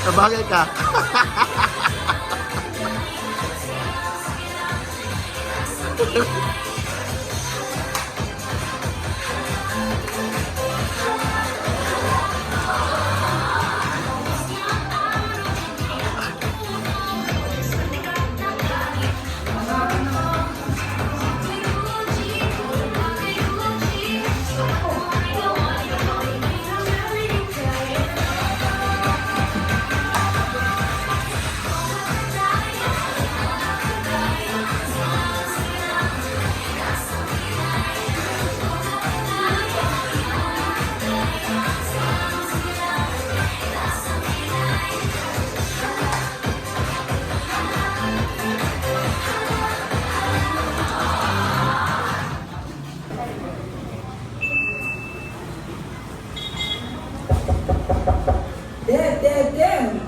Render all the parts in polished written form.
Nabagay ka.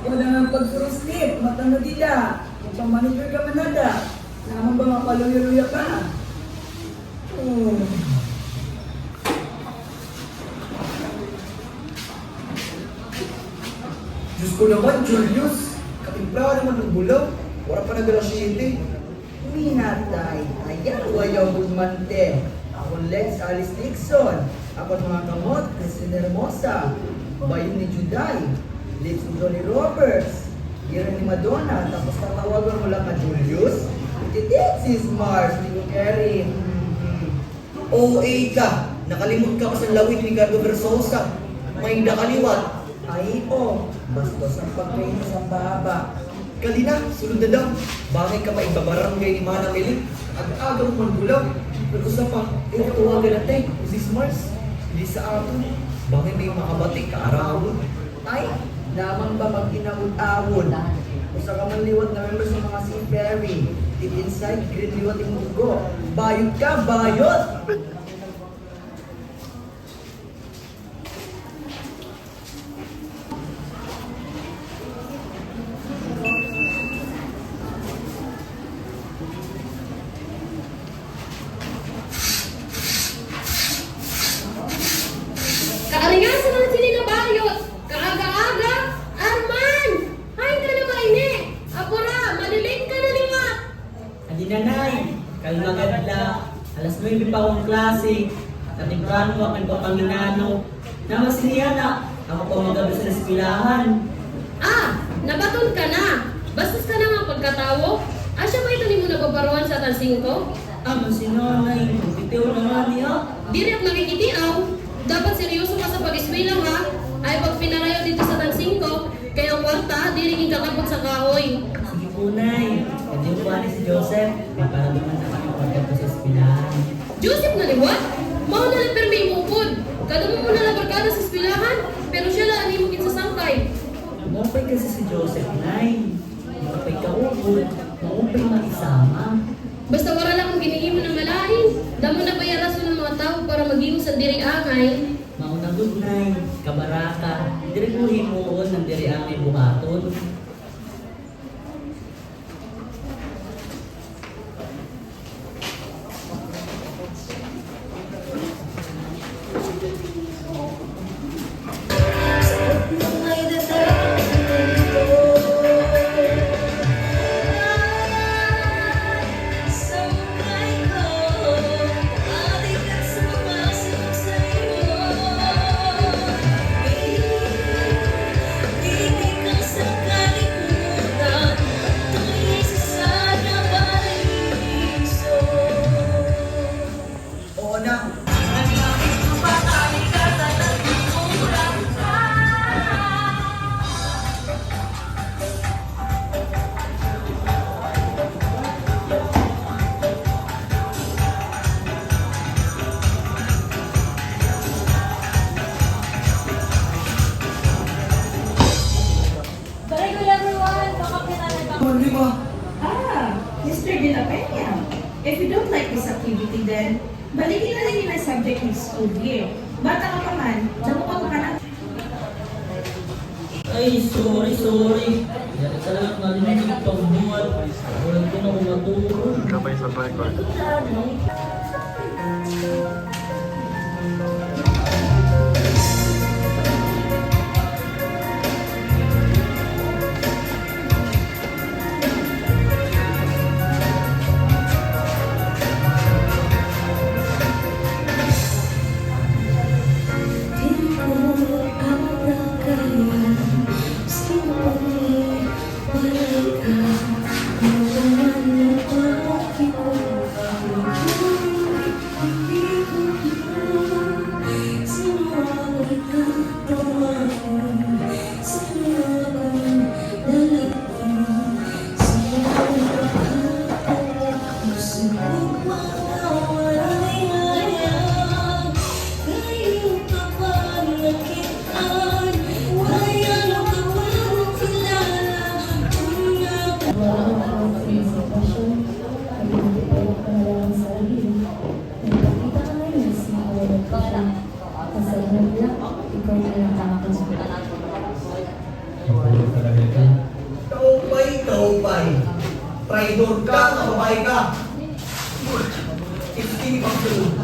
Wala nang pag-sleep, mata na dila. Kung pamaniger ka manada, naman ba makaluya-luya ka? Diyos ko naman, Julius. Katimpla naman ng bulaw. Wala pa nag-alas 7. Minatay, ayaw, ayaw gumante. Ako Lex Alice Dixon. Ako ang mga kamot, Christine Hermosa. Bayon ni Juday. Lex Johnny Roberts. Gira ni Madonna. Tapos tatawagan mo lang ka Julius. Sis Mars, ni Kerry. OA ka. Nakalimot ka pa sa lawit ni Gardo Versosa. May nakaliwat. Ay, bastos ang pagkain sa baba. Kalina, sunod na daw. Bakit ka pa ibabarangay ni Mana Melik? Aga-aga mo man bulaw. Pero sa pa, tawagan natin. Sis Mars. Hindi sa ato. Bakit may makabatik ka arawon? Ay, namang ba mag-inawod-awod? Usa ka man liwat na members ng mga Seaferry. Deep inside, green liwat yung mugo. Bayot ka, bayot! Kaaringasan na sila na bayot. Kaaga-aga. Arman! Hain ka na kaini. Apura, maliling ka na lima. Adi nanay, kalmagadla, alas 9 pa akong klase, katigkano aking papanginano, namas niya na, ako pa magabi sa espilahan. Ah, nabaton ka na. Bastos ka na nga pagkatawo. Asya ba ito ni mo nababaruan sa tansing ko? Amo si nanay, bitiw naman niya. Diri at nakikitiaw. Dapat seryoso ka sa pag-eskwela ha. Ay pag pinarayo dito sa tansing ko, kaya ang kwarta, diri king kakabot sa kahoy. Sige po nay, kasi yung buwan ni si Joseph, may paraduman na kami pagkato sa espilahan. Joseph na liwat? Mao na lang permi mo upod. Kadamo mo na lang barkada sa eskwelahan, pero siya lang ani mo kinsasangkay. Maupay kasi si Joseph nay, maupay ka upod, maupay makisama. Basta wala lang kung ginihimo ng malain. Damo na ba yung rason ng mga tao para maging sa diri angay? Mauna good nay, kabaraka, diri mo himuon ng diri angay buhaton. Oo na. Very good everyone! Kakapitanan ka. Ano ba? Mr. De La Peña, if you don't like this activity then, balikin na lang yun ang subject next school year. Bata ka pa man, namukha ka na. Ay, sorry. Yan talagang narinig yung pagbuhat. Walang ko na kumaturo. Kapay sa record. ko siya. Pasalamat lang, ikaw na lang kakakonsulta. Taupay. Traidor ka, kababae ka. Hindi pang tulog.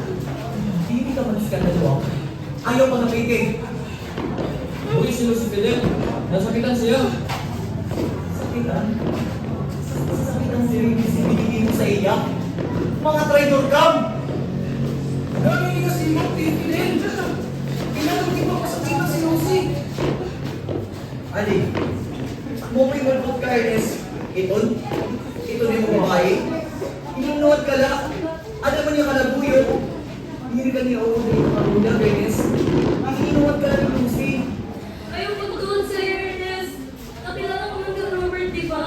Hindi ka mag-skandalo. Ayaw pa napigil. Uy, sino si Fidel? Nasakitan siya. Sakitan? Sakitan si Ricky, binigay mo sa iya. Mga traidor ka! Gano'n yung si Fidel? Kailangan di ba masakitan si Lucy? Ali, mo may mulpot ka, Ernest. Ito din mo babae. Inunuot ka lang. Ano man yung kalabuyo? Hindi ka niya ako din yung karuda, Ernest. Ang inunuot ka lang ni Lucy. Ayaw ko doon sa Ernest. Nakilala ko ng Robert, di ba?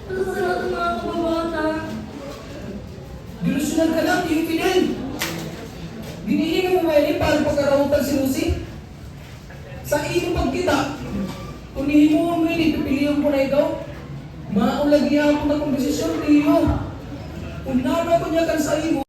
Ano sa lahat ng mga kababata? Delusional ka lang, yung Fidel. Binihin mo ngayon para pagkarawutan si Lucy. Sa iyong pagkita, kunihin mo ang ngayon, pipilihan ko na ikaw. Maulagyan ako ng kondisyon, Rio. Kung nana ko niya kan sa iyo,